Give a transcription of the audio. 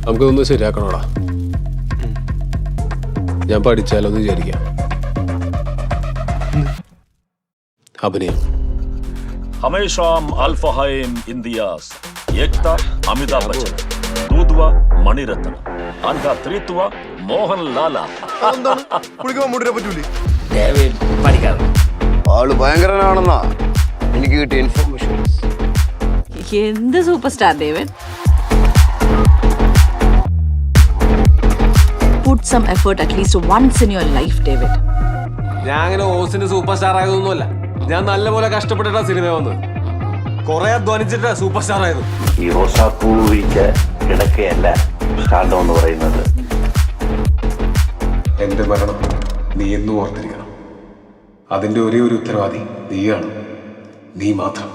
നമുക്കിതൊന്ന് ശരിയാക്കണോടാ. ഞാൻ പഠിച്ചാലോന്ന് വിചാരിക്കാം. അഭിനയം. हमेशा अल्फा है इंडियास एकता अमिताभ बच्चन दूधवा मणिरत्न अनका त्रित्व मोहन लाला ആള് ഭയങ്കരനാണെന്നാ എനിക്ക് കിട്ടിയ ഇൻഫർമേഷൻ. എന്ത് super star David. Put some effort at least once in your life, David. ഞാൻ അങ്ങനെ ഓസിന് സൂപ്പർ സ്റ്റാർ ആയതൊന്നുമല്ല. ഞാൻ നല്ലപോലെ കഷ്ടപ്പെട്ടിട്ടാ സിനിമ വന്ന് കൊറേ അധ്വാനിച്ചിട്ടാ സൂപ്പർ സ്റ്റാർ ആയത്. ഈ റോസാപ്പൂ വിരിച്ച കിടക്കയല്ല സ്റ്റാർഡം എന്ന് പറയുന്നത്. എന്റെ മരണം നീ എന്നും ഓർത്തിരിക്കണം. അതിന്റെ ഒരേ ഒരു ഉത്തരവാദി നീയാണ്, നീ മാത്രം.